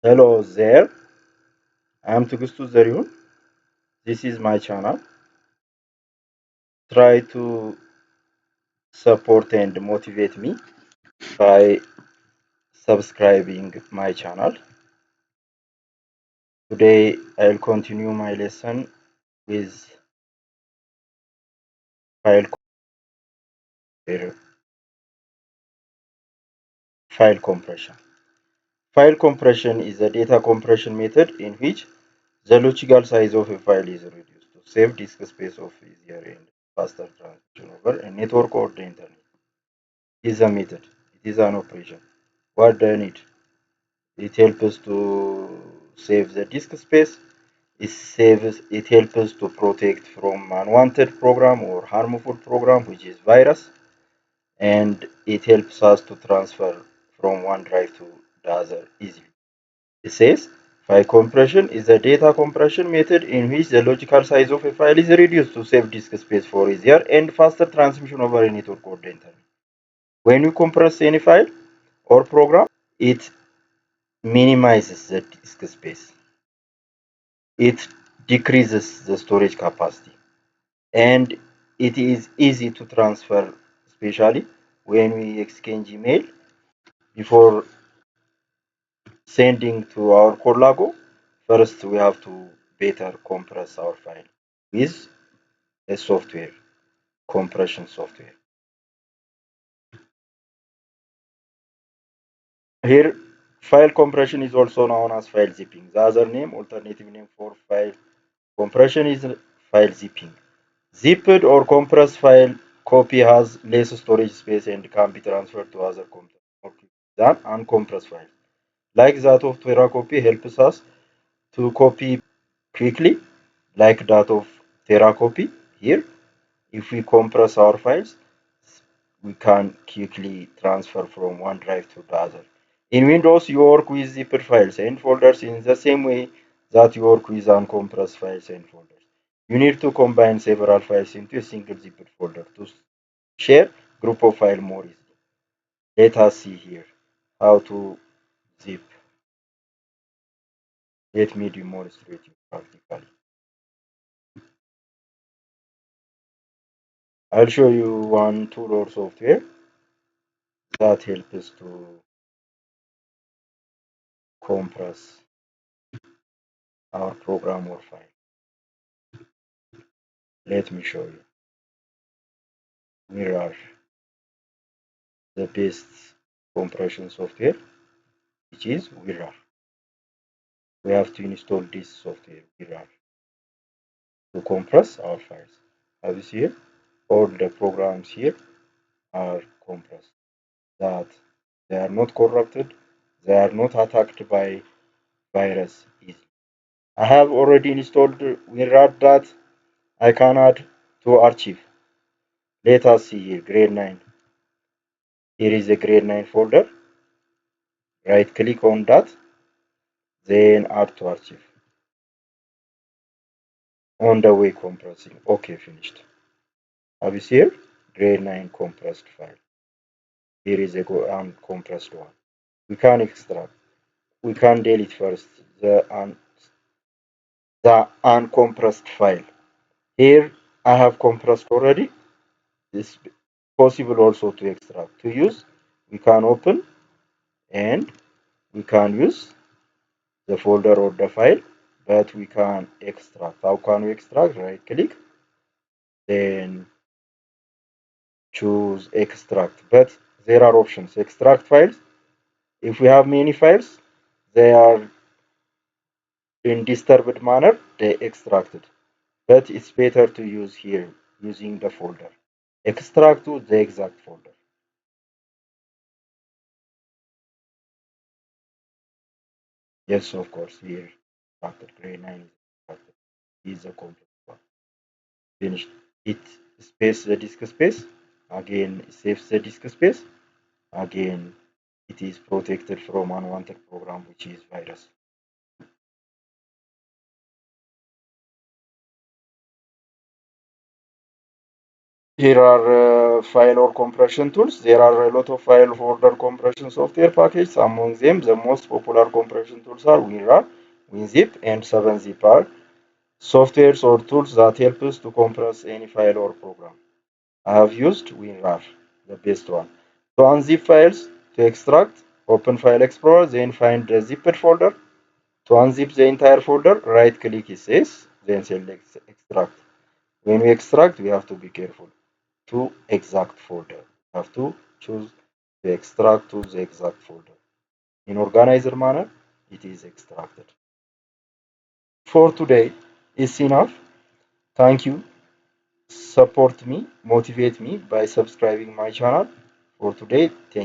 Hello there, I'm Tugustu Zariun. This is my channel. Try to support and motivate me by subscribing my channel. Today I'll continue my lesson with file file compression. File compression is a data compression method in which the logical size of a file is reduced to save disk space of easier and faster transmission over a network or the internet. It is a method. It is an operation. What do I need? It helps us to save the disk space. It helps us to protect from unwanted program or harmful program, which is virus, and it helps us to transfer from one drive to the other easily. It says file compression is a data compression method in which the logical size of a file is reduced to save disk space for easier and faster transmission over a network or the internet. When you compress any file or program, it minimizes the disk space. It decreases the storage capacity, and it is easy to transfer, especially when we exchange email. Before sending to our Corlago, first we have to better compress our file with a software, compression software. Here, file compression is also known as file zipping. The other name, alternative name for file compression is file zipping. Zipped or compressed file copy has less storage space and can be transferred to other computers more quickly than uncompressed files. Like that of TeraCopy helps us to copy quickly, like that of TeraCopy. Here, if we compress our files, we can quickly transfer from one drive to the other. In Windows, you work with zipped files and folders in the same way that you work with uncompressed files and folders. You need to combine several files into a single zipped folder to share group of files more easily. Let us see here how to zip. Let me demonstrate you practically. I'll show you one tool or software that helps us to compress our program or file. Let me show you. Here are the best compression software, which is WinRAR. We have to install this software, WinRAR, to compress our files. As you see here, all the programs here are compressed. That they are not corrupted, they are not attacked by virus easily. I have already installed WinRAR that I can add to archive. Let us see here, grade 9. Here is the grade 9 folder. Right click on that, then add to archive. On the way compressing. Okay, finished. Have you seen here? Grade 9 compressed file. Here is a uncompressed one. We can extract. We can delete first the uncompressed file. Here I have compressed already. It's possible also to extract. To use, we can open and we can use the folder or the file, but we can extract. How can we extract? Right click, then choose extract. But there are options. Extract files. If we have many files, they are in disturbed manner, they extracted. But it's better to use here using the folder. Extract to the exact folder. Yes, of course, here extracted. Grade 9 is extracted. Is a complete one. Finished. It space the disk space. Again, it saves the disk space. Again, it is protected from unwanted program, which is virus. Here are file or compression tools. There are a lot of file folder compression software packages. Among them, the most popular compression tools are WinRAR, WinZip, and 7zip are softwares or tools that help us to compress any file or program. I have used WinRAR, the best one. To unzip files, to extract, open File Explorer, then find the zipped folder. To unzip the entire folder, right-click SS, then select Extract. When we extract, we have to be careful. To exact folder. We have to choose to extract to the exact folder. In organizer manner, it is extracted. For today, it's enough. Thank you. Support me, motivate me by subscribing my channel. For today, thank you.